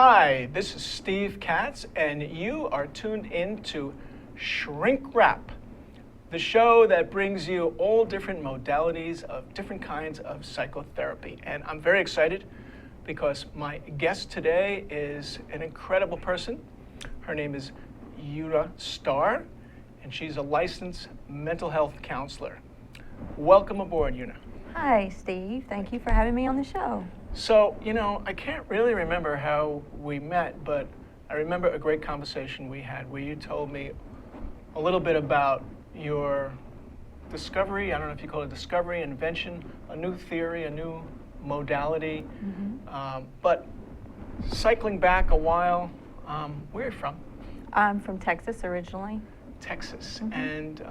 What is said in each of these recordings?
Hi, this is Steve Katz, and you are tuned in to Shrink Wrap, the show that brings you all different modalities of different kinds of psychotherapy. And I'm very excited because my guest today is an incredible person. Her name is Starr, and she's a licensed mental health counselor. Welcome aboard, Una. Hi, Steve. Thank you for having me on the show. So, I can't really remember how we met, but I remember a great conversation we had where you told me a little bit about your discovery. I don't know if you call it discovery, invention, a new theory, a new modality. But cycling back a while, where are you from? I'm from Texas originally. Texas. And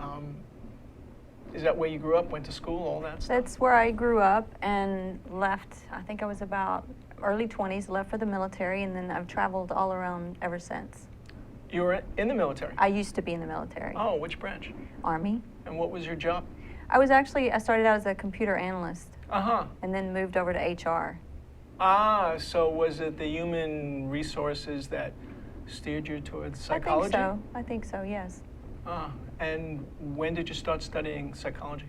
is that where you grew up, went to school, all that stuff? That's where I grew up and left. I think I was about early 20s, left for the military, and then I've traveled all around ever since. You were in the military? I used to be in the military. Oh, which branch? Army. And what was your job? I started out as a computer analyst. And then moved over to HR. So was it the human resources that steered you towards psychology? I think so, yes. And when did you start studying psychology?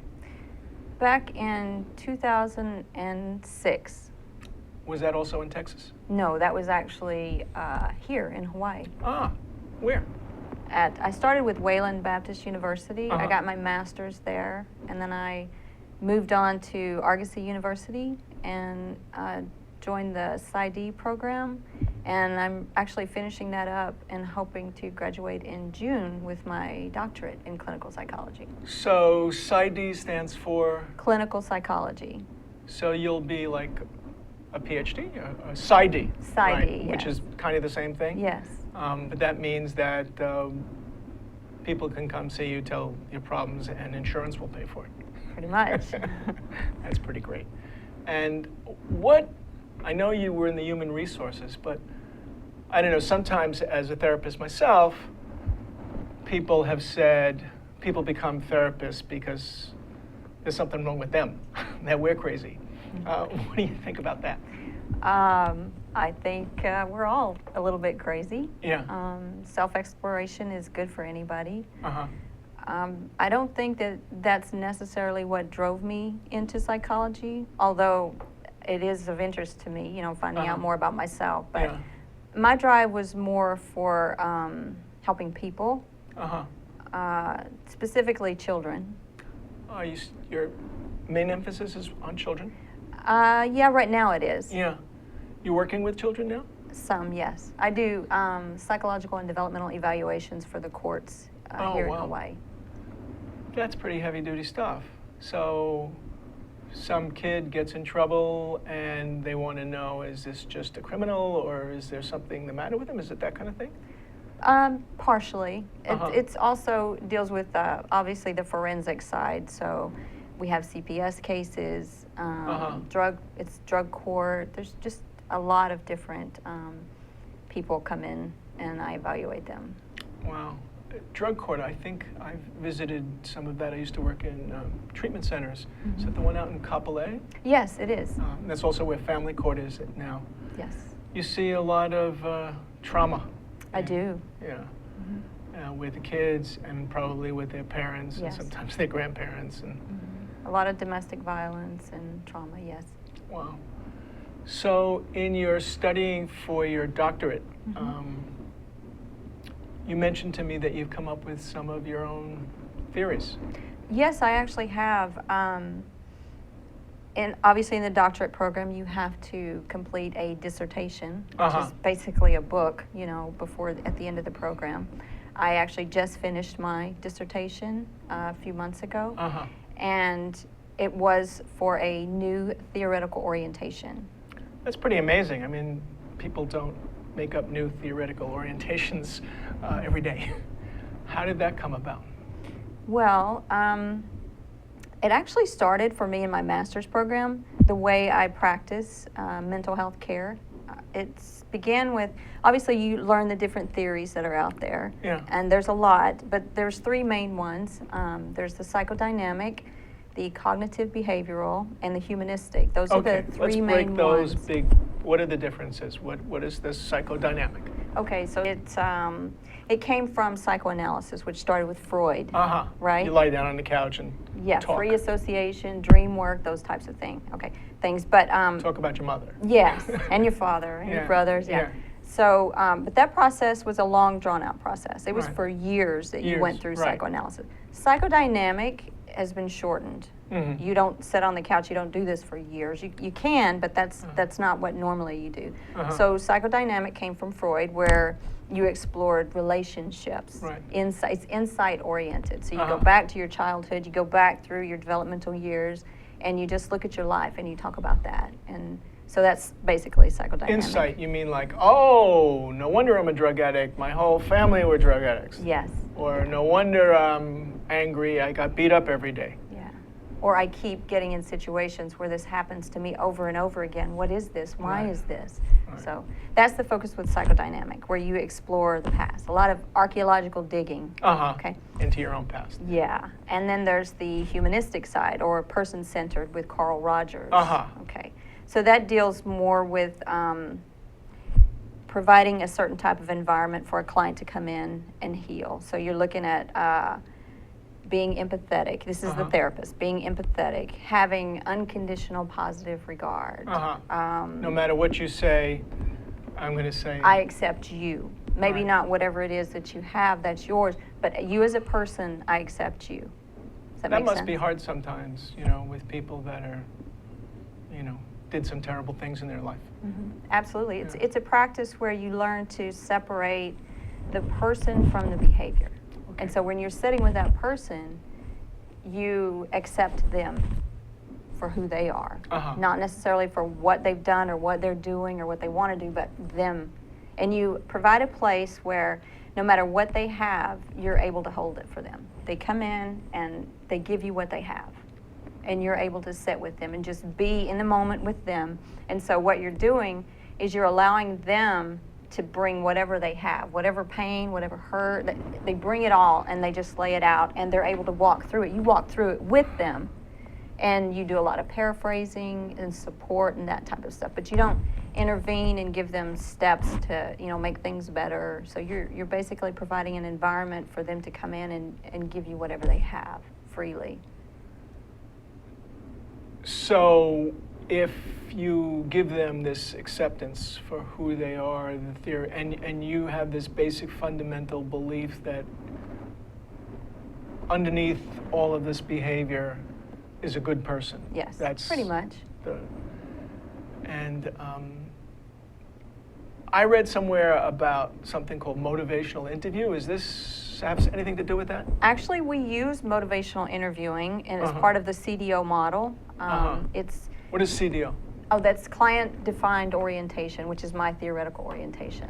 Back in 2006. Was that also in Texas? No, that was actually here in Hawaii. Where? I started with Wayland Baptist University. I got my master's there, and then I moved on to Argosy University and joined the PsyD program, and I'm actually finishing that up and hoping to graduate in June with my doctorate in clinical psychology. So PsyD stands for? Clinical psychology. So you'll be like a PhD? PsyD. PsyD, right, yes. Which is kind of the same thing? Yes. But that means that people can come see you, tell your problems, and insurance will pay for it. Pretty much. That's pretty great. And I know you were in the human resources, but I don't know, sometimes as a therapist myself, people have said people become therapists because there's something wrong with them, that we're crazy. What do you think about that? I think we're all a little bit crazy. Yeah. Self-exploration is good for anybody. I don't think that that's necessarily what drove me into psychology, although it is of interest to me, finding out more about myself. But my drive was more for helping people, specifically children. Your main emphasis is on children? Yeah, right now it is. Yeah. You're working with children now? Some, yes. I do psychological and developmental evaluations for the courts here in Hawaii. That's pretty heavy-duty stuff. So some kid gets in trouble and they want to know, is this just a criminal or is there something the matter with him? Is it that kind of thing? Partially. It's also deals with obviously the forensic side. So we have CPS cases, drug court. There's just a lot of different people come in and I evaluate them. Wow. Drug court, I think I've visited some of that. I used to work in treatment centers. Is that the one out in Kapolei? Yes, it is. That's also where family court is now. Yes. You see a lot of trauma. I do. Yeah. With the kids and probably with their parents Yes. and sometimes their grandparents. And a lot of domestic violence and trauma, yes. Wow. So in your studying for your doctorate, you mentioned to me that you've come up with some of your own theories. Yes, I actually have. And obviously in the doctorate program, you have to complete a dissertation, which is basically a book, at the end of the program. I actually just finished my dissertation a few months ago, and it was for a new theoretical orientation. That's pretty amazing. I mean, people don't make up new theoretical orientations every day. How did that come about? Well, it actually started for me in my master's program, the way I practice mental health care. It began with, obviously you learn the different theories that are out there. Yeah. And there's a lot, but there's three main ones. There's the psychodynamic, the cognitive behavioral, and the humanistic. Those are the three main ones. Let's break those big What are the differences? What is this psychodynamic? Okay, so it came from psychoanalysis, which started with Freud, Uh-huh. right? You lie down on the couch and Yeah, talk. free association, dream work, those types of things. But Talk about your mother. yes, and your father and Yeah, your brothers. Yeah. yeah. So, but that process was a long, drawn-out process. It was Right. for years that you Years, went through right. psychoanalysis. Psychodynamic has been shortened. Mhm. You don't sit on the couch. You don't do this for years. You can, but that's not what normally you do. Uh-huh. So psychodynamic came from Freud, where you explored relationships. Right. It's insight-oriented. So you Uh-huh. go back to your childhood. You go back through your developmental years, and you just look at your life and you talk about that. And so that's basically psychodynamic. Insight, you mean like, oh, no wonder I'm a drug addict. My whole family were drug addicts. Yes. Or no wonder I'm angry. I got beat up every day. Yeah. Or I keep getting in situations where this happens to me over and over again. What is this? Why Right. is this? Right. So that's the focus with psychodynamic, where you explore the past. A lot of archaeological digging. Uh-huh. Okay. Into your own past. Yeah. And then there's the humanistic side, or person-centered, with Carl Rogers. Uh-huh. Okay. So that deals more with providing a certain type of environment for a client to come in and heal. So you're looking at being empathetic. This is the Uh-huh. therapist. Being empathetic, having unconditional positive regard. Uh-huh. No matter what you say, I'm going to say, I accept you. Maybe Right. not whatever it is that you have, that's yours, but you as a person, I accept you. Does that that make must sense? be hard sometimes, with people that are, did some terrible things in their life. Mhm. Absolutely. Yeah. It's a practice where you learn to separate the person from the behavior. Okay. And so when you're sitting with that person, you accept them for who they are. Uh-huh. Not necessarily for what they've done or what they're doing or what they want to do, but them. And you provide a place where no matter what they have, you're able to hold it for them. They come in and they give you what they have. And you're able to sit with them and just be in the moment with them. And so what you're doing is you're allowing them to bring whatever they have, whatever pain, whatever hurt, they bring it all and they just lay it out and they're able to walk through it. You walk through it with them and you do a lot of paraphrasing and support and that type of stuff, but you don't intervene and give them steps to, make things better. So you're basically providing an environment for them to come in and give you whatever they have freely. So if you give them this acceptance for who they are, the theory, and you have this basic fundamental belief that underneath all of this behavior is a good person. Yes, That's pretty much. I read somewhere about something called motivational interview. Is this have anything to do with that? Actually, we use motivational interviewing, and it's Uh-huh. part of the CDO model. Uh-huh. What is CDO? That's client-defined orientation, which is my theoretical orientation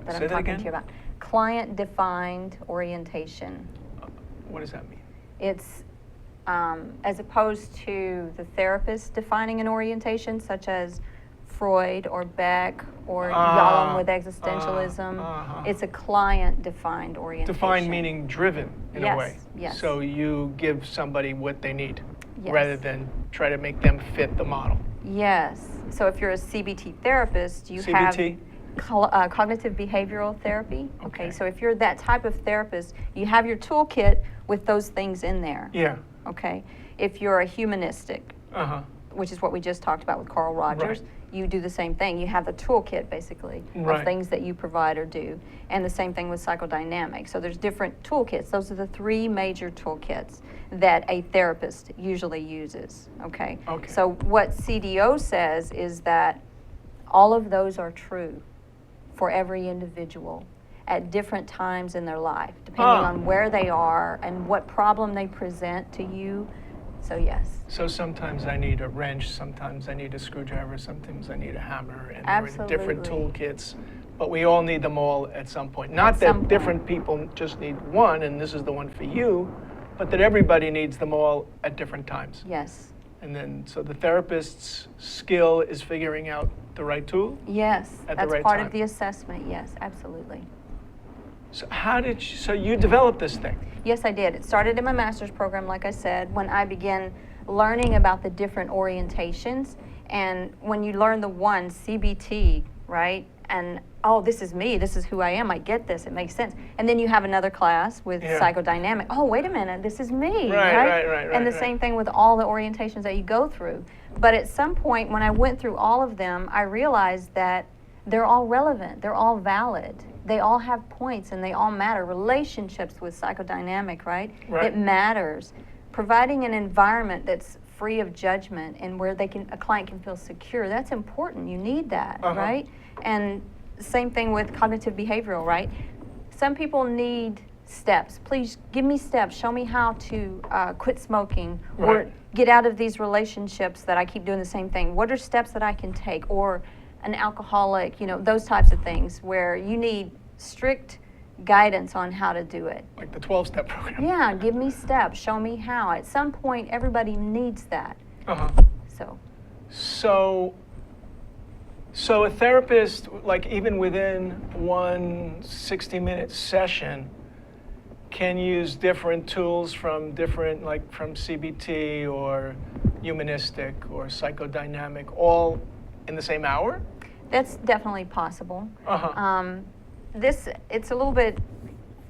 that Say I'm that talking again? to you about. Client-defined orientation. What does that mean? It's as opposed to the therapist defining an orientation, such as Freud or Beck or Yalom with existentialism. Uh-huh. It's a client-defined orientation. Defined meaning driven in a Yes, way. yes. So you give somebody what they need Yes. rather than try to make them fit the model. Yes. So if you're a CBT therapist, you CBT? have cognitive behavioral therapy. Okay. So if you're that type of therapist, you have your toolkit with those things in there. Yeah. Okay. If you're a humanistic, Uh-huh. which is what we just talked about with Carl Rogers, Right. you do the same thing. You have the toolkit, basically, Right. of things that you provide or do. And the same thing with psychodynamics. So there's different toolkits. Those are the three major toolkits that a therapist usually uses, okay? Okay. So what CDO says is that all of those are true for every individual at different times in their life, depending on where they are and what problem they present to you. So yes. So sometimes I need a wrench, sometimes I need a screwdriver, sometimes I need a hammer, and they're in different Absolutely. toolkits. But we all need them all at some point. Not At that some point. different people just need one, and this is the one for you, but that everybody needs them all at different times. Yes. And then, so the therapist's skill is figuring out the right tool. Yes. At the That's right part time. of the assessment. Yes, absolutely. So so you developed this thing? Yes, I did. It started in my master's program, like I said, when I began learning about the different orientations And when you learn the one, CBT, right? And, oh, this is me, this is who I am, I get this, it makes sense. And then you have another class with psychodynamic. Oh, wait a minute, this is me, right? And the same thing with all the orientations that you go through. But at some point, when I went through all of them, I realized that they're all relevant, they're all valid. They all have points and they all matter. Relationships with psychodynamic, right? It matters. Providing an environment that's free of judgment and where a client can feel secure, that's important. You need that, right? And same thing with cognitive behavioral, right? Some people need steps. Please give me steps. Show me how to quit smoking or get out of these relationships that I keep doing the same thing. What are steps that I can take? Or an alcoholic, those types of things where you need strict guidance on how to do it. Like the 12-step program. Yeah, give me steps, show me how. At some point, everybody needs that. So a therapist, like even within one 60-minute session, can use different tools from from CBT or humanistic or psychodynamic, all in the same hour? That's definitely possible. It's a little bit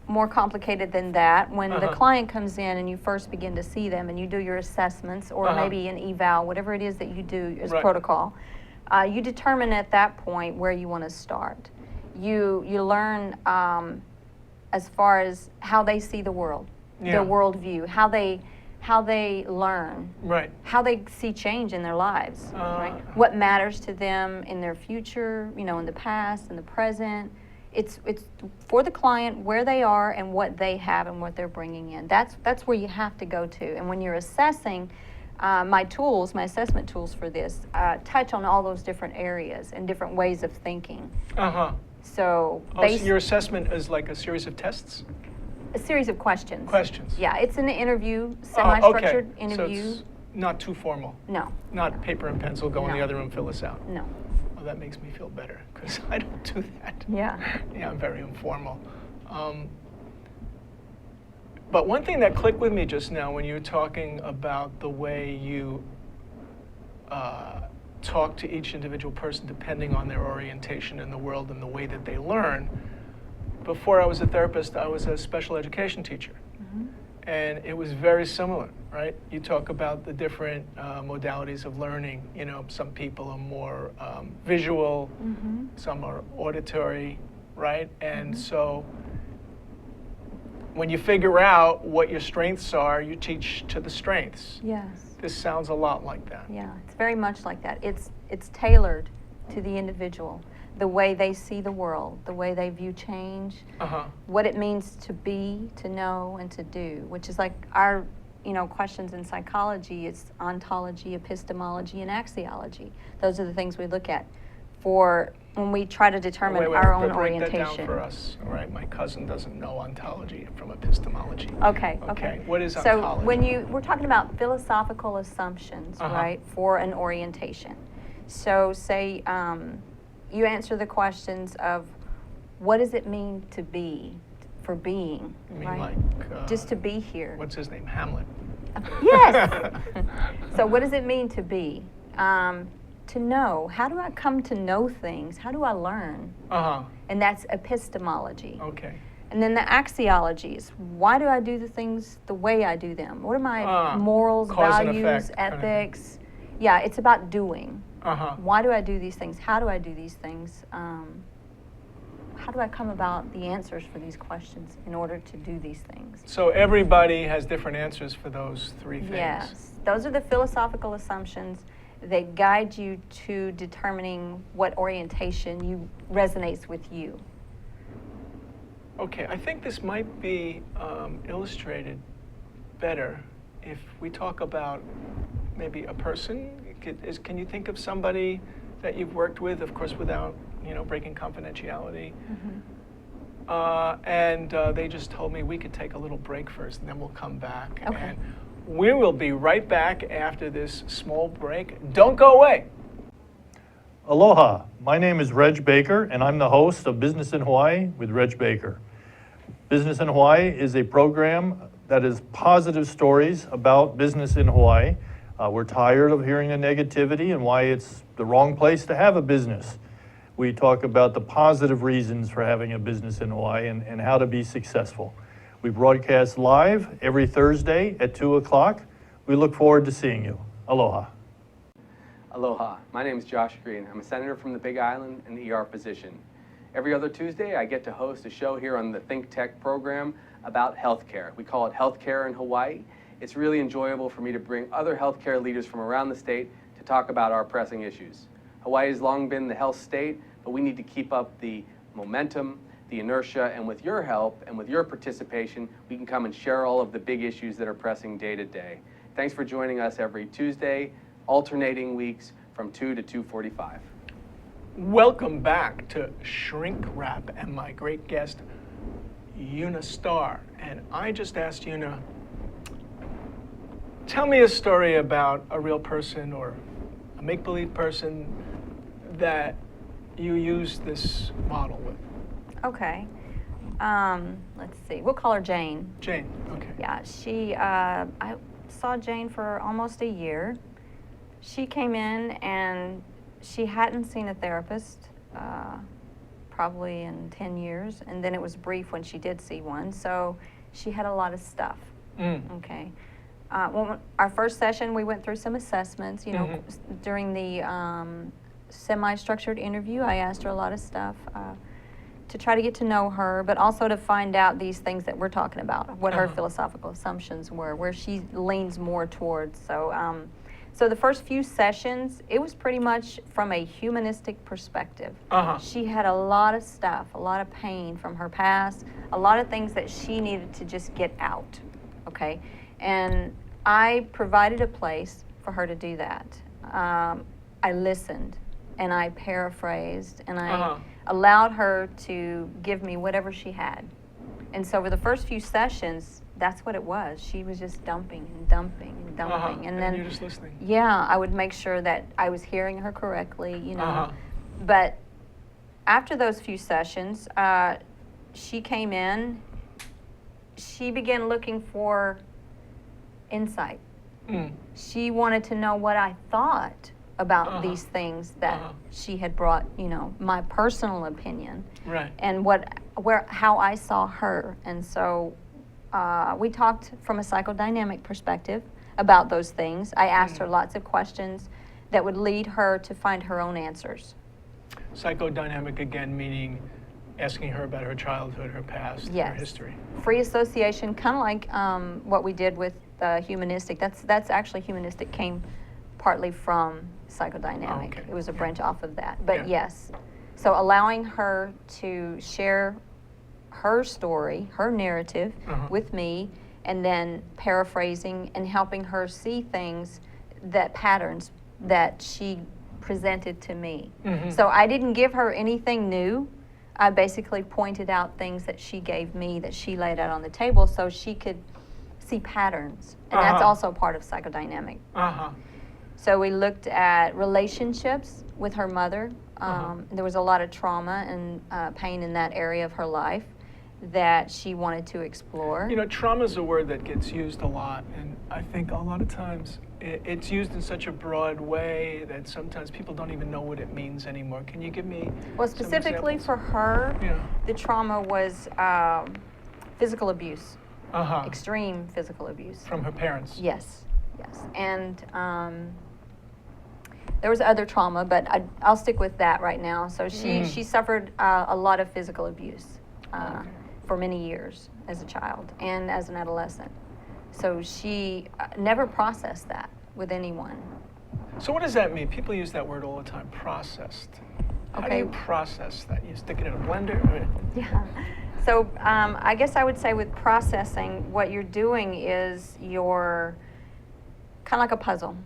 more complicated than that. When the client comes in and you first begin to see them and you do your assessments or maybe an eval, whatever it is that you do as protocol, you determine at that point where you want to start. You learn as far as how they see the world, their worldview, how they learn, how they see change in their lives, what matters to them in their future, in the past, in the present. It's for the client where they are and what they have and what they're bringing in. That's where you have to go to. And when you're assessing, my assessment tools for this touch on all those different areas and different ways of thinking. So your assessment is like a series of tests? A series of questions. Questions. Yeah, it's an interview, semi-structured interview. So it's not too formal? No. Not paper and pencil, go in the other room, fill this out? No. Well, that makes me feel better, because I don't do that. Yeah. Yeah, I'm very informal. But one thing that clicked with me just now when you were talking about the way you talk to each individual person depending on their orientation in the world and the way that they learn. Before I was a therapist, I was a special education teacher. And it was very similar, right? You talk about the different modalities of learning. Some people are more visual, some are auditory, right? And so when you figure out what your strengths are, you teach to the strengths. Yes. This sounds a lot like that. Yeah, it's very much like that. It's tailored to the individual, the way they see the world, the way they view change, what it means to be, to know, and to do, which is like our questions in psychology. It's ontology, epistemology, and axiology. Those are the things we look at for when we try to determine our own orientation. Break that down for us. All right, my cousin doesn't know ontology from epistemology. Okay. What is ontology? So when we're talking about philosophical assumptions, right, for an orientation. So say you answer the questions of what does it mean to be, for being, you mean right? Like just to be here. What's his name? Hamlet. Yes. So what does it mean to be? To know. How do I come to know things? How do I learn? And that's epistemology. Okay. And then the axiologies. Why do I do the things the way I do them? What are my morals, values, ethics? Yeah, it's about doing. Why do I do these things? How do I do these things? How do I come about the answers for these questions in order to do these things? So everybody has different answers for those three things. Yes. Those are the philosophical assumptions. They guide you to determining what orientation resonates with you. Okay, I think this might be illustrated better if we talk about maybe a person. Can you think of somebody that you've worked with, of course, without breaking confidentiality? And they just told me we could take a little break first, and then we'll come back. Okay. And we will be right back after this small break. Don't go away. Aloha, my name is Reg Baker, and I'm the host of Business in Hawaii with Reg Baker. Business in Hawaii is a program that is positive stories about business in Hawaii. We're tired of hearing the negativity and why it's the wrong place to have a business. We talk about the positive reasons for having a business in Hawaii and how to be successful. We broadcast live every Thursday at 2 o'clock. We look forward to seeing you. Aloha. Aloha. My name is Josh Green. I'm a senator from the Big Island and the ER position. Every other Tuesday, I get to host a show here on the Think Tech program about healthcare. We call it Healthcare in Hawaii. It's really enjoyable for me to bring other healthcare leaders from around the state to talk about our pressing issues. Hawaii has long been the health state, but we need to keep up the momentum, the inertia, and with your help and with your participation, we can come and share all of the big issues that are pressing day to day. Thanks for joining us every Tuesday, alternating weeks from 2 to 2:45. Welcome back to Shrink Wrap and my great guest, Una Starr. And I just asked Una, tell me a story about a real person or a make-believe person that you use this model with. Okay. Let's see. We'll call her Jane. Jane, okay. Yeah, I saw Jane for almost a year. She came in and she hadn't seen a therapist probably in 10 years, and then it was brief when she did see one, so she had a lot of stuff. Okay. Well, our first session, we went through some assessments. You know, during the semi-structured interview, I asked her a lot of stuff to try to get to know her, but also to find out these things that we're talking about, what her philosophical assumptions were, where she leans more towards. So the first few sessions, it was pretty much from a humanistic perspective. She had a lot of stuff, a lot of pain from her past, a lot of things that she needed to just get out, okay? And I provided a place for her to do that. I listened, and I paraphrased, and I allowed her to give me whatever she had. And so for the first few sessions, that's what it was. She was just dumping and dumping and dumping. And then you're just listening. Yeah, I would make sure that I was hearing her correctly, you know. But after those few sessions, she came in, she began looking for insight. She wanted to know what I thought about these things that she had brought, you know, my personal opinion, right, and how I saw her. And so we talked from a psychodynamic perspective about those things. I asked her lots of questions that would lead her to find her own answers. Psychodynamic, again, meaning asking her about her childhood, her past, her history. Free association, kind of like what we did with humanistic. That's actually humanistic came partly from psychodynamic. It was a branch off of that. But yes, so allowing her to share her story, her narrative with me, and then paraphrasing and helping her see things, that patterns that she presented to me. So I didn't give her anything new. I basically pointed out things that she gave me, that she laid out on the table, so she could see patterns. And that's also part of psychodynamic. So we looked at relationships with her mother. There was a lot of trauma and pain in that area of her life that she wanted to explore. You know, trauma is a word that gets used a lot, and I think a lot of times it's used in such a broad way that sometimes people don't even know what it means anymore. Can you give me Well, specifically for her, the trauma was physical abuse, extreme physical abuse. From her parents? Yes, yes. And there was other trauma, but I'll stick with that right now. So she suffered a lot of physical abuse for many years as a child and as an adolescent. So she never processed that with anyone. So what does that mean? People use that word all the time, processed. How do you process that? You stick it in a blender? Yeah. So I guess I would say with processing, what you're doing is you're kind of like a puzzle.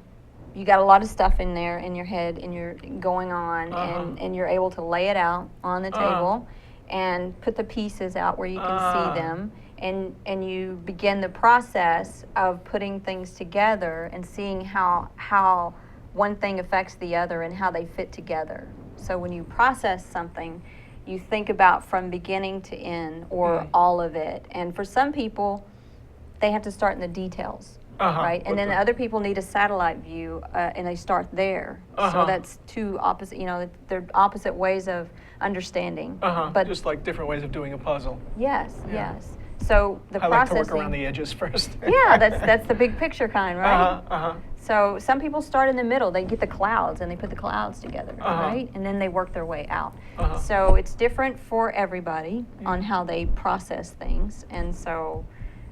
You got a lot of stuff in there in your head, and you're going on, and you're able to lay it out on the table and put the pieces out where you can see them, and you begin the process of putting things together and seeing how one thing affects the other and how they fit together. So when you process something, you think about from beginning to end, or all of it. And for some people, they have to start in the details. right? And What then the- other people need a satellite view, and they start there. So that's two opposite, they're opposite ways of understanding. But Just like different ways of doing a puzzle. yes, Yeah. yes. So the I like to processing. work around the edges first. Yeah, that's the big picture kind, right? Uh-huh. So some people start in the middle. They get the clouds and they put the clouds together, right? And then they work their way out. So it's different for everybody on how they process things. And so,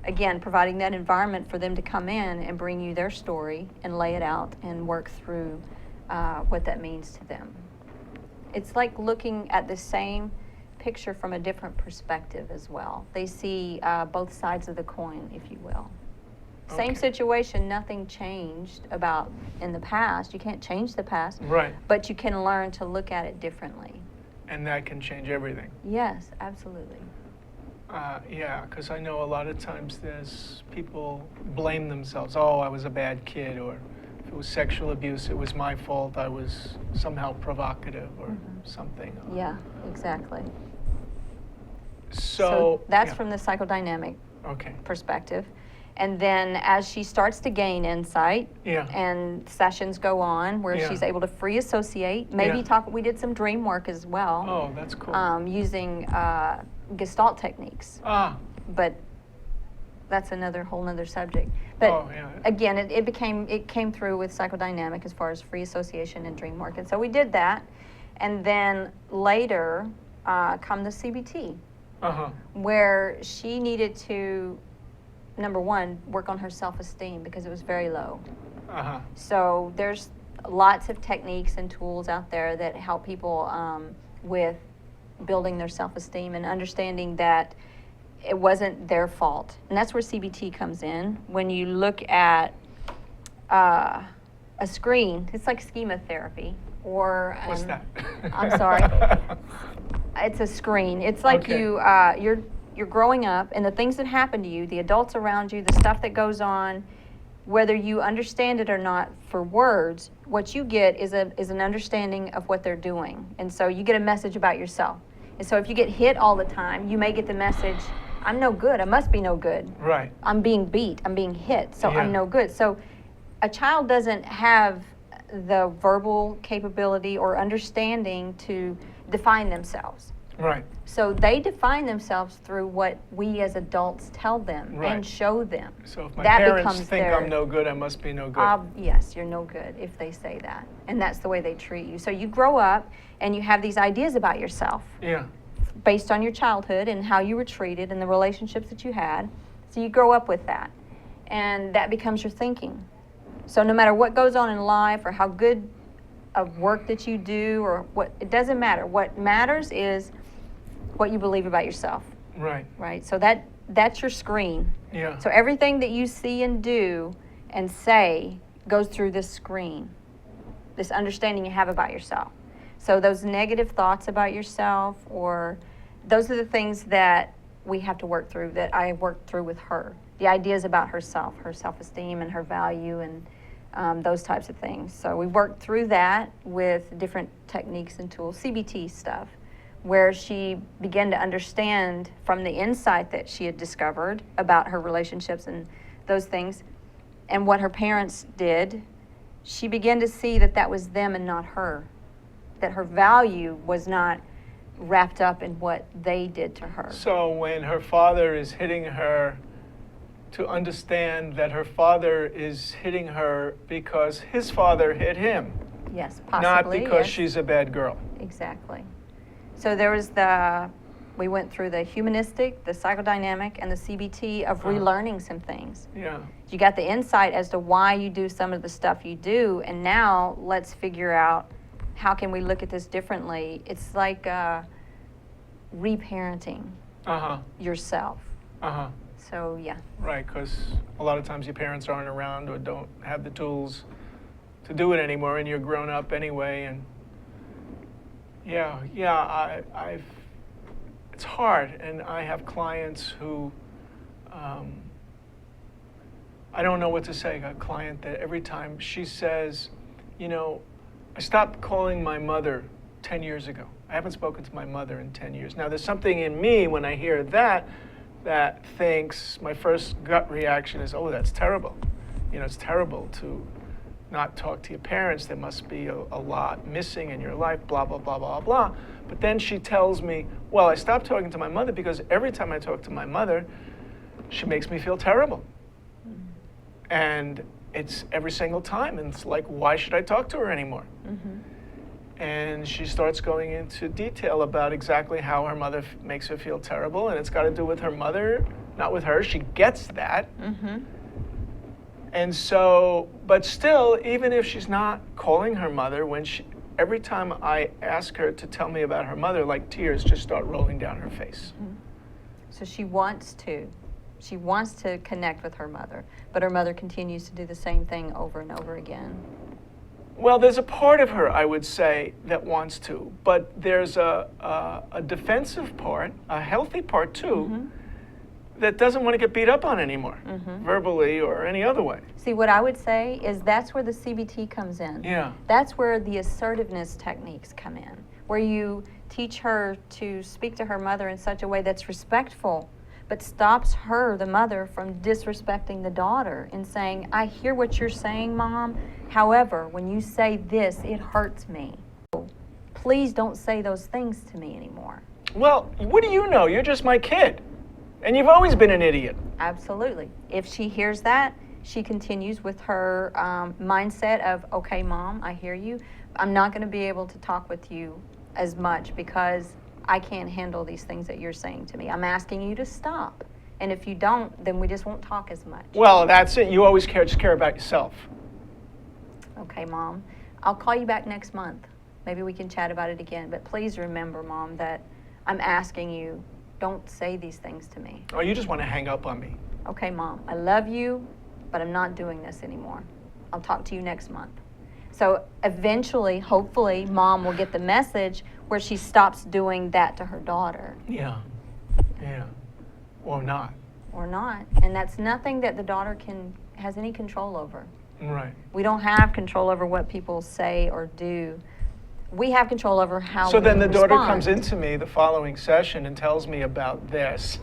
again, providing that environment for them to come in and bring you their story and lay it out and work through what that means to them. It's like looking at the same picture from a different perspective as well. They see both sides of the coin, if you will. Same Okay. situation, nothing changed about in the past. You can't change the past, Right. but you can learn to look at it differently. And that can change everything. Yes, absolutely. Yeah, because I know a lot of times there's people blame themselves. Oh, I was a bad kid, or if it was sexual abuse, it was my fault. I was somehow provocative or something. Yeah, exactly. So that's yeah. from the psychodynamic Okay. perspective. And then as she starts to gain insight Yeah. and sessions go on where Yeah. she's able to free associate, maybe Yeah. we did some dream work as well. Oh, that's cool. Using Gestalt techniques, but that's whole nother subject. But Oh, yeah. again, it came through with psychodynamic as far as free association and dream work, and so we did that, and then later come the CBT, where she needed to, number one, work on her self-esteem because it was very low. So there's lots of techniques and tools out there that help people with building their self-esteem and understanding that it wasn't their fault. And that's where CBT comes in. When you look at a screen, it's like schema therapy or... What's that? I'm sorry. It's a screen. It's like Okay. you're growing up, and the things that happen to you, the adults around you, the stuff that goes on, whether you understand it or not for words, what you get is an understanding of what they're doing. And so you get a message about yourself. And so if you get hit all the time, you may get the message, I'm no good, I must be no good. Right. I'm being beat, I'm being hit, so Yeah. I'm no good. So a child doesn't have the verbal capability or understanding to define themselves. Right. So they define themselves through what we as adults tell them Right. and show them. So if my That parents becomes think their- I'm no good, I must be no good. Yes, you're no good if they say that. And that's the way they treat you. So you grow up and you have these ideas about yourself Yeah. based on your childhood and how you were treated and the relationships that you had. So you grow up with that. And that becomes your thinking. So no matter what goes on in life or how good of work that you do or what, it doesn't matter. What matters is what you believe about yourself, Right. right? So that's your screen. Yeah. So everything that you see and do and say goes through this screen, this understanding you have about yourself. So those negative thoughts about yourself, or those are the things that we have to work through, that I worked through with her. The ideas about herself, her self-esteem and her value and those types of things. So we worked through that with different techniques and tools, CBT stuff, where she began to understand from the insight that she had discovered about her relationships and those things and what her parents did. She began to see that that was them and not her, that her value was not wrapped up in what they did to her. So when her father is hitting her, to understand that her father is hitting her because his father hit him, Yes, possibly. not because yes. she's a bad girl. Exactly. So there was we went through the humanistic, the psychodynamic, and the CBT of relearning some things. Yeah. You got the insight as to why you do some of the stuff you do, and now let's figure out how can we look at this differently. It's like reparenting yourself. So yeah. Right, because a lot of times your parents aren't around or don't have the tools to do it anymore, and you're grown up anyway. And I've it's hard, and I have clients who I don't know what to say. I got a client that every time she says, I stopped calling my mother 10 years ago. I haven't spoken to my mother in 10 years. Now, there's something in me when I hear that thinks, my first gut reaction is, oh, that's terrible. you know, it's terrible to not talk to your parents. There must be a lot missing in your life, blah, blah, blah, blah, blah. But then she tells me, well, I stopped talking to my mother because every time I talk to my mother, she makes me feel terrible. And it's every single time. And it's like, why should I talk to her anymore? And she starts going into detail about exactly how her mother makes her feel terrible. And it's got to do with her mother, not with her. She gets that. And so, but still, even if she's not calling her mother, every time I ask her to tell me about her mother, like tears just start rolling down her face. So she wants to. She wants to connect with her mother, but her mother continues to do the same thing over and over again. Well, there's a part of her, I would say, that wants to, but there's a defensive part, a healthy part too, that doesn't want to get beat up on anymore, verbally or any other way. See, what I would say is that's where the CBT comes in. Yeah. That's where the assertiveness techniques come in, where you teach her to speak to her mother in such a way that's respectful, but stops her, the mother, from disrespecting the daughter and saying, I hear what you're saying, Mom. However, when you say this, it hurts me. Please don't say those things to me anymore. Well, what do you know? You're just my kid. And you've always been an idiot. Absolutely. If she hears that, she continues with her mindset of, okay, Mom, I hear you. I'm not going to be able to talk with you as much because I can't handle these things that you're saying to me. I'm asking you to stop. And if you don't, then we just won't talk as much. Well, that's it. You always just care about yourself. Okay, Mom. I'll call you back next month. Maybe we can chat about it again. But please remember, Mom, that I'm asking you, don't say these things to me. Oh, you just want to hang up on me. Okay, Mom, I love you, but I'm not doing this anymore. I'll talk to you next month. So eventually, hopefully, Mom will get the message where she stops doing that to her daughter. Yeah. Or not. Or not. And that's nothing that the daughter has any control over. Right. We don't have control over what people say or do. We have control over how So we then the daughter respond. comes into me the following session and tells me about this.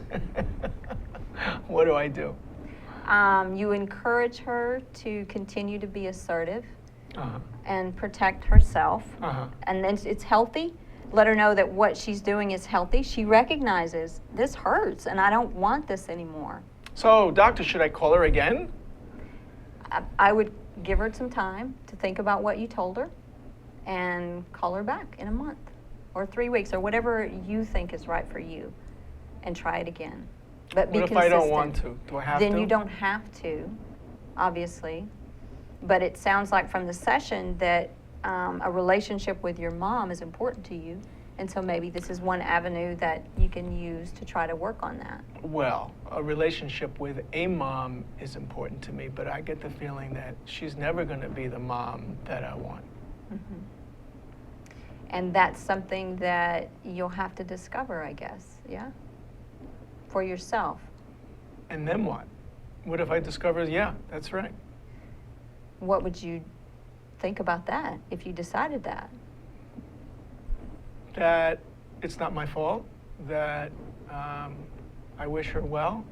What do I do? You encourage her to continue to be assertive Uh-huh. and protect herself. Uh-huh. And then it's healthy. Let her know that what she's doing is healthy. She recognizes this hurts and I don't want this anymore. So, doctor, should I call her again? I would give her some time to think about what you told her and call her back in a month or 3 weeks or whatever you think is right for you and try it again. But be What if consistent. I don't want to? Do I have to? Then you don't have to, obviously. But it sounds like from the session that a relationship with your mom is important to you. And so maybe this is one avenue that you can use to try to work on that. Well, a relationship with a mom is important to me, but I get the feeling that she's never going to be the mom that I want. And that's something that you'll have to discover, I guess, yeah? For yourself. And then what? What if I discover, yeah, that's right. What would you think about that if you decided that? That it's not my fault, that I wish her well,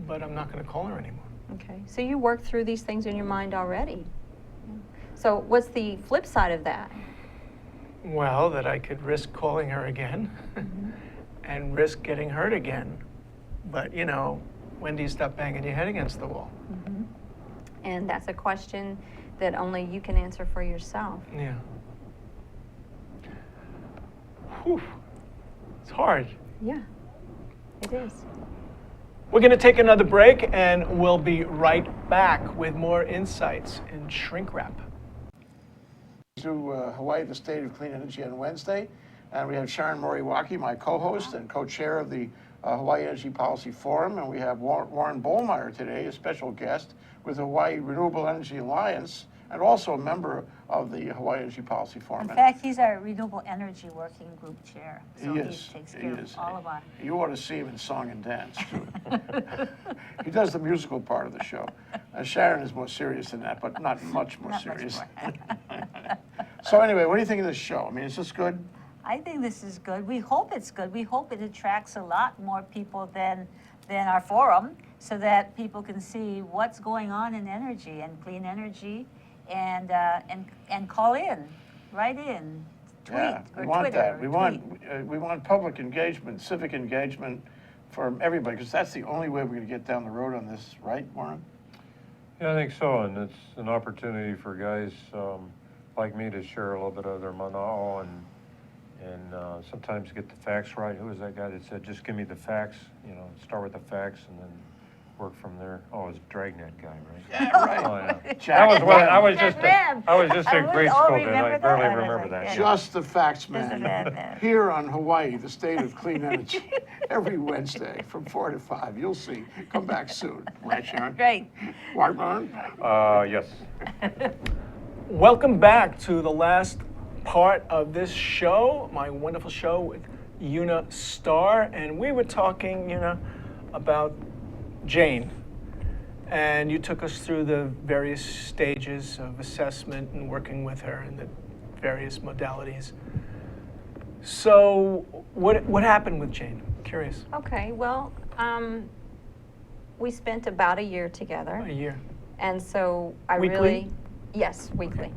but I'm not going to call her anymore. Okay, so you worked through these things in your mind already. So what's the flip side of that? Well, that I could risk calling her again and risk getting hurt again. But, you know, when do you stop banging your head against the wall? And that's a question that only you can answer for yourself. Yeah. Whew. It's hard. Yeah, it is. We're going to take another break, and we'll be right back with more insights in shrink wrap. To Hawaii, the State of Clean Energy on Wednesday, and we have Sharon Moriwaki, my co-host and co-chair of the Hawaii Energy Policy Forum, and we have Warren Bohlmeyer today, a special guest with the Hawaii Renewable Energy Alliance, and also a member of the Hawaii Energy Policy Forum. In fact, he's our Renewable Energy Working Group Chair, so He he is. takes He care is. of all of our... You ought to see him in song and dance, too. He does the musical part of the show. Sharon is more serious than that, but not much more Not much serious. more. So anyway, what do you think of this show? I mean, is this good? I think this is good. We hope it's good. We hope it attracts a lot more people than our forum, so that people can see what's going on in energy and clean energy, and call in, write in, tweet We or want Twitter. that. or We tweet. want public engagement, civic engagement from everybody, because that's the only way we're going to get down the road on this, right, Warren? Yeah, I think so, and it's an opportunity for guys like me to share a little bit of their know and sometimes get the facts right. Who was that guy that said, just give me the facts, start with the facts and then work from there? Oh, it was Dragnet guy, right? Yeah, right. Oh, yeah. Jack That was when I Lynn. was just Jack I was just I in would grade all school then. I remember that. barely I was remember like, that. yeah. Just the facts, Just the man. facts. Here on Hawaii, the state of clean energy, every Wednesday from 4 to 5. You'll see. Come back soon. Right, Sharon? Right. Warren? Yes. Welcome back to the last part of this show, my wonderful show with Starr, and we were talking, about Jane, and you took us through the various stages of assessment and working with her and the various modalities. So, what happened with Jane? Curious. Okay, well, we spent about a year together. A year. And so I Weekly? really, yes, weekly.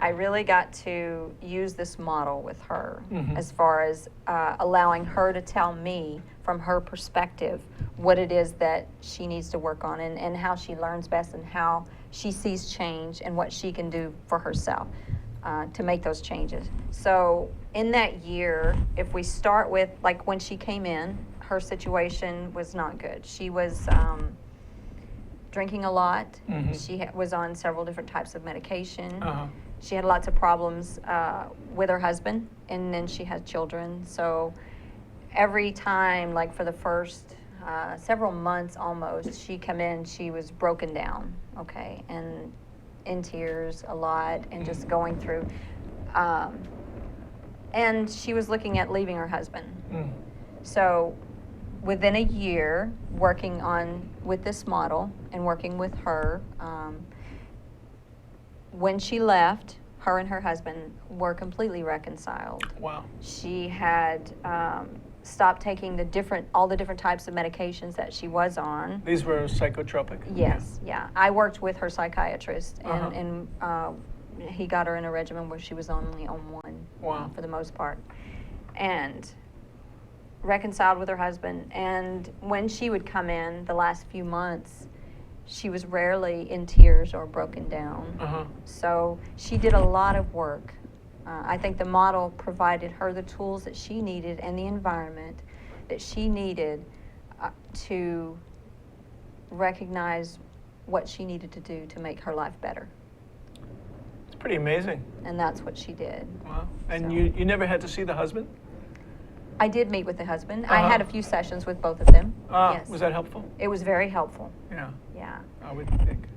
I really got to use this model with her as far as allowing her to tell me from her perspective what it is that she needs to work on and how she learns best and how she sees change and what she can do for herself to make those changes. So in that year, if we start with, like when she came in, her situation was not good. She was drinking a lot. She was on several different types of medication. She had lots of problems with her husband, and then she had children. So every time, like for the first several months almost, she come in, she was broken down, okay, and in tears a lot and just going through. And she was looking at leaving her husband. So within a year, working with this model and working with her, when she left, her and her husband were completely reconciled. Wow. She had stopped taking all the different types of medications that she was on. These were psychotropic? Yes, yeah. I worked with her psychiatrist, and he got her in a regimen where she was only on one. Wow. For the most part. And reconciled with her husband. And when she would come in the last few months, she was rarely in tears or broken down. So she did a lot of work. I think the model provided her the tools that she needed and the environment that she needed to recognize what she needed to do to make her life better. It's pretty amazing. And that's what she did. Wow. And So- you never had to see the husband? I did meet with the husband. I had a few sessions with both of them. Yes. Was that helpful? It was very helpful. Yeah, Yeah. I would think.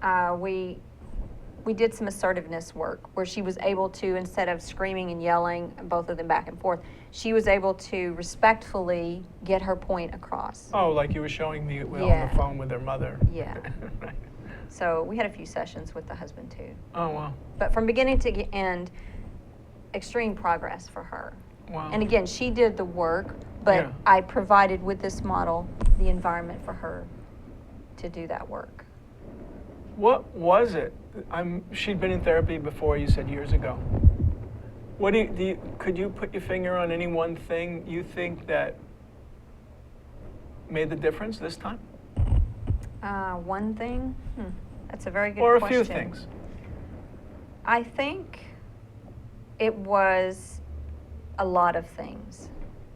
We did some assertiveness work where she was able to, instead of screaming and yelling, both of them back and forth, she was able to respectfully get her point across. Oh, like you were showing me on Yeah. the phone with their mother. Yeah. Right. So we had a few sessions with the husband too. Oh, wow. But from beginning to end, extreme progress for her. Wow. And again, she did the work, but Yeah. I provided with this model the environment for her to do that work. What was it? She'd been in therapy before, you said years ago. What could you put your finger on any one thing you think that made the difference this time? One thing? That's a very good Or a question. few things? I think it was a lot of things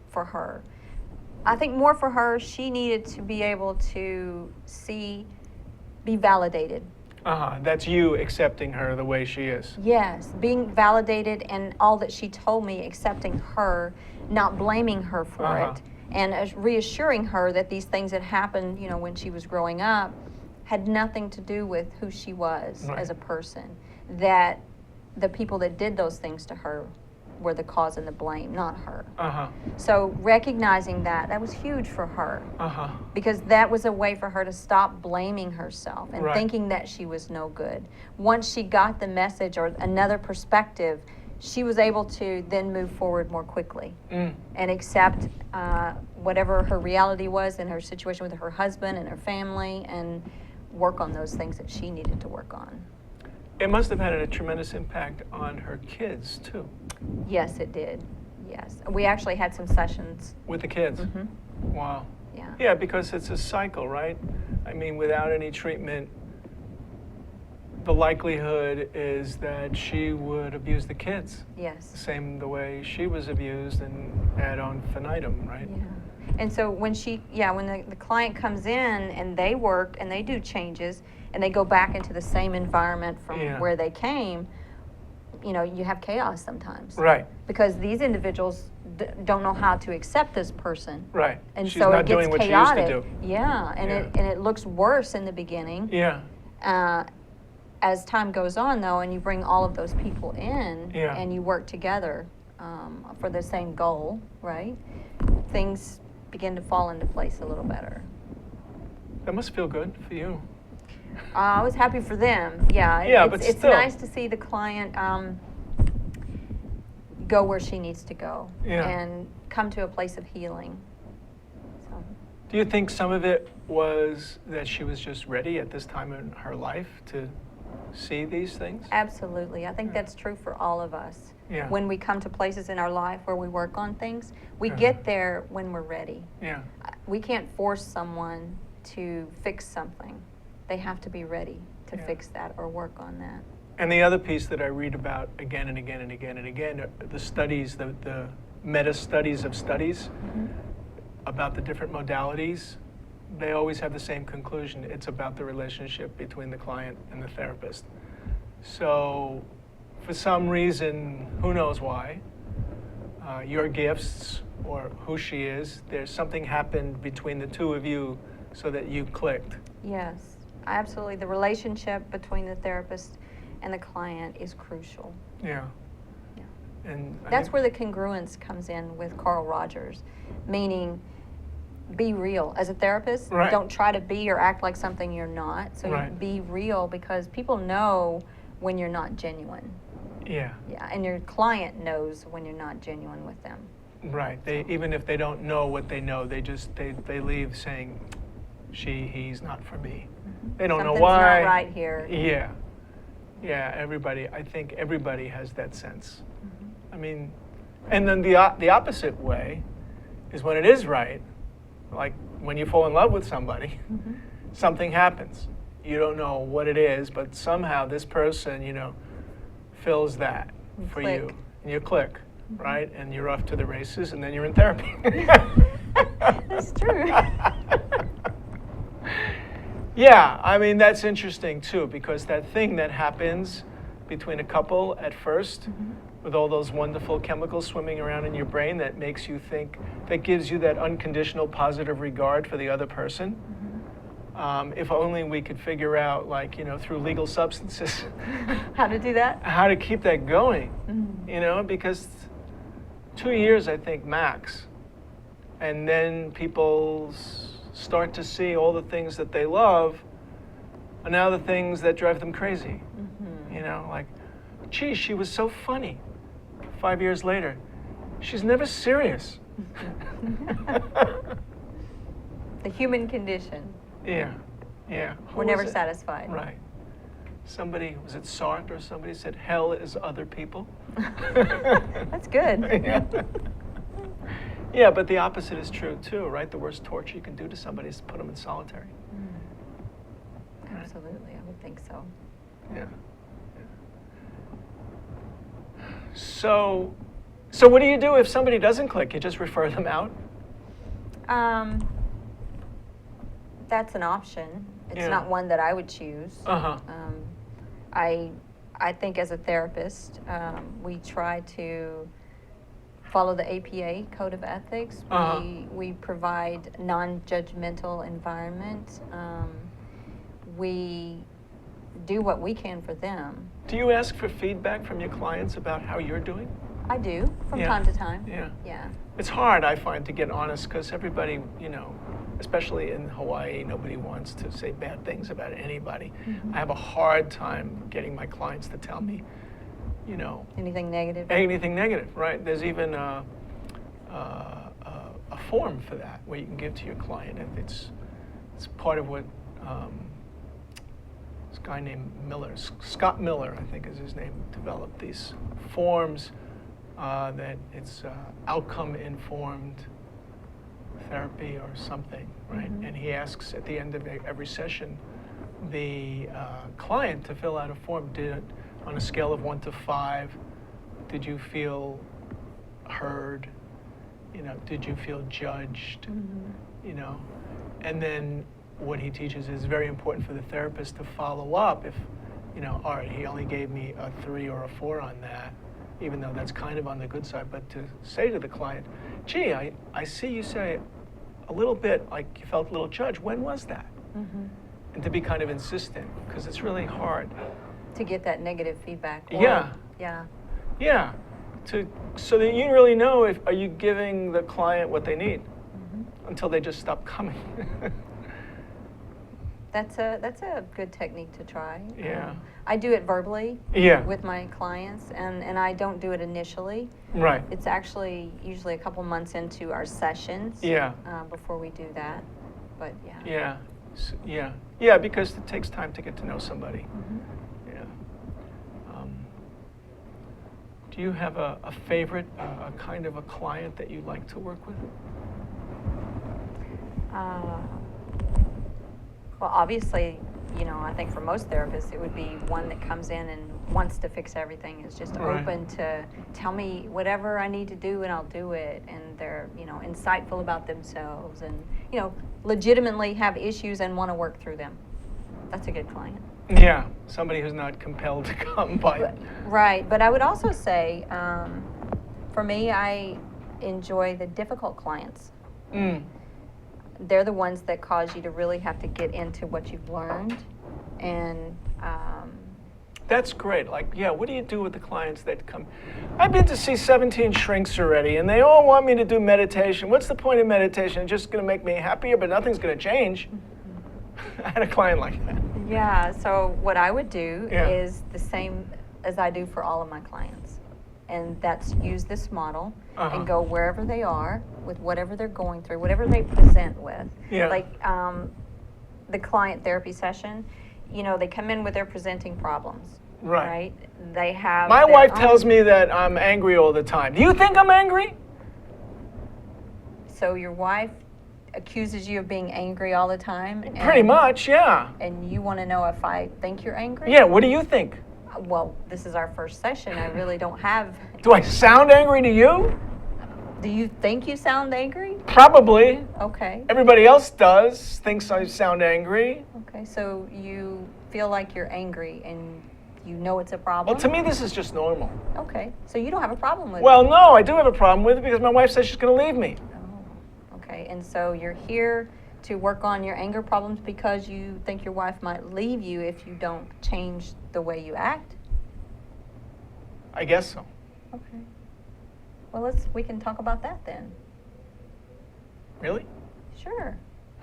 for her. I think more for her, she needed to be able to be validated. That's you accepting her the way she is. Yes, being validated and all that she told me, accepting her, not blaming her for it, and reassuring her that these things that happened, when she was growing up, had nothing to do with who she was as a person. That the people that did those things to her were the cause and the blame, not her. So recognizing that was huge for her. Because that was a way for her to stop blaming herself and thinking that she was no good. Once she got the message or another perspective, she was able to then move forward more quickly Mm. and accept whatever her reality was in her situation with her husband and her family, and work on those things that she needed to work on. It must have had a tremendous impact on her kids too, Yes, it did. Yes. We actually had some sessions. with the kids. Mhm. Wow. Yeah. Yeah, because it's a cycle, right? I mean, without any treatment, the likelihood is that she would abuse the kids. Yes. Same the way she was abused, and ad infinitum, right? Yeah. And so when the client comes in and they work and they do changes and they go back into the same environment from Yeah. where they came, you have chaos sometimes. Right, Because these individuals don't know how to accept this person. right. And She's so not it gets doing what chaotic. she used to do. Yeah, and Yeah. it looks worse in the beginning. Yeah, As time goes on, though, and you bring all of those people in, Yeah. and you work together for the same goal, right? Things begin to fall into place a little better. that must feel good for you. I was happy for them. Yeah. Yeah, it's, but it's still. nice to see the client go where she needs to go Yeah. and come to a place of healing. So, Do you think some of it was that she was just ready at this time in her life to see these things? absolutely. I think that's true for all of us. Yeah. When we come to places in our life where we work on things, we Uh-huh. get there when we're ready. Yeah, We can't force someone to fix something. They have to be ready to Yeah. fix that or work on that. and the other piece that I read about again and again and again and again, are the studies, the meta studies of studies about the different modalities, they always have the same conclusion. It's about the relationship between the client and the therapist. So for some reason, who knows why, your gifts or who she is, there's something happened between the two of you so that you clicked. Yes, absolutely. The relationship between the therapist and the client is crucial. Yeah. Yeah. And I That's think- where the congruence comes in with Carl Rogers, meaning be real. As a therapist, Right. don't try to be or act like something you're not. So Right. be real, because people know when you're not genuine. Yeah. Yeah, and your client knows when you're not genuine with them. Right. They, even if they don't know what they know, they leave saying, he's not for me. They don't know Something's why. not right here. Yeah. Yeah, I think everybody has that sense. I mean, and then the opposite way is when it is right, like when you fall in love with somebody, something happens. You don't know what it is, but somehow this person, fills that You for click. you. And you click, right? And you're off to the races, and then you're in therapy. That's true. Yeah, I mean, that's interesting too, because that thing that happens between a couple at first, with all those wonderful chemicals swimming around in your brain that makes you think, that gives you that unconditional positive regard for the other person. If only we could figure out, through legal substances, How to do that? how to keep that going, because 2 years, I think, max. And then people start to see all the things that they love, and now the things that drive them crazy. Like, gee, she was so funny. 5 years later, she's never serious. The human condition. Yeah, yeah. Who We're was never it? satisfied. Right. Somebody, was it Sartre or somebody said, hell is other people? That's good. Yeah. Yeah, but the opposite is true too, right? The worst torture you can do to somebody is to put them in solitary. Absolutely, I would think so. Yeah. So what do you do if somebody doesn't click? You just refer them out? That's an option. It's Yeah. not one that I would choose. Uh-huh. I think as a therapist, we try to follow the APA Code of Ethics. Uh-huh. We provide non-judgmental environment. We do what we can for them. Do you ask for feedback from your clients about how you're doing? I do from Yeah. time to time. Yeah. Yeah. It's hard, I find, to get honest, because everybody, especially in Hawaii, nobody wants to say bad things about anybody. I have a hard time getting my clients to tell me you know, Anything negative? anything negative, right? There's even a form for that where you can give to your client, and it's part of what this guy named Miller, Scott Miller, I think is his name, developed these forms that it's outcome-informed therapy or something, right? Mm-hmm. And he asks at the end of every session the client to fill out a form. On a scale of 1 to 5, did you feel heard? You know, did you feel judged? Mm-hmm. You know, and then what he teaches is very important for the therapist to follow up if, you know, all right, he only gave me a 3 or a 4 on that, even though that's kind of on the good side, but to say to the client, gee, I see you say a little bit like you felt a little judged. When was that? Mm-hmm. And to be kind of insistent, because it's really hard. To get that negative feedback. Yeah. Yeah. Yeah, so that you really know if are you giving the client what they need until they just stop coming. That's a good technique to try. Yeah. I do it verbally Yeah. with my clients, and I don't do it initially. Right. It's actually usually a couple months into our sessions Yeah. Before we do that. But yeah. Yeah. Yeah, because it takes time to get to know somebody. Mhm. Yeah. Do you have a favorite, a kind of a client that you like to work with? Well, obviously, you know, I think for most therapists, it would be one that comes in and wants to fix everything, is just Right. open to tell me whatever I need to do and I'll do it. And they're, you know, insightful about themselves and, you know, legitimately have issues and want to work through them. That's a good client. Yeah, somebody who's not compelled to come by. Right, but I would also say, for me, I enjoy the difficult clients. Mm. They're the ones that cause you to really have to get into what you've learned. And That's great. Like, yeah, what do you do with the clients that come? I've been to see 17 shrinks already, and they all want me to do meditation. What's the point of meditation? It's just going to make me happier, but nothing's going to change. I had a client like that. yeah, so what I would do Yeah. is the same as I do for all of my clients. And that's use this model Uh-huh. and go wherever they are with whatever they're going through, whatever they present with. Yeah. Like the client therapy session, you know, they come in with their presenting problems. Right. They have My their wife own- tells me that I'm angry all the time. Do you think I'm angry? So your wife accuses you of being angry all the time? And, Pretty much, yeah. And you want to know if I think you're angry? Yeah, what do you think? Well, this is our first session. I really don't have... Do I sound angry to you? Do you think you sound angry? Probably. Okay. Everybody else does, thinks I sound angry. Okay, so you feel like you're angry and you know it's a problem? Well, to me, this is just normal. Okay, so you don't have a problem with Well, it? no, I do have a problem with it because my wife says she's going to leave me. Oh, okay, and so you're here to work on your anger problems because you think your wife might leave you if you don't change the way you act? I guess so. Okay. Well, we can talk about that then. Really? Sure.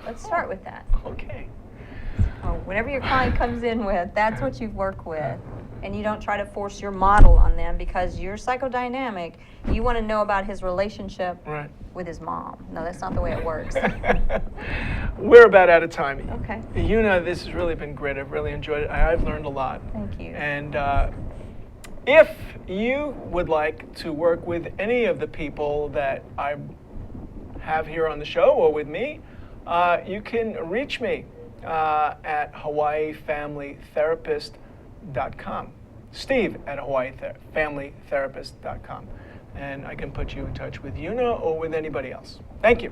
Let's start with that. Okay. Oh, whatever your client comes in with, that's what you work with. And you don't try to force your model on them because you're psychodynamic. You want to know about his relationship Right. with his mom. No, that's not the way it works. We're about out of time. Okay. Una, this has really been great. I've really enjoyed it. I've learned a lot. Thank you. And if you would like to work with any of the people that I have here on the show or with me, you can reach me at HawaiiFamilyTherapist.com. Steve at HawaiiFamilyTherapist.com. And I can put you in touch with Una or with anybody else. Thank you.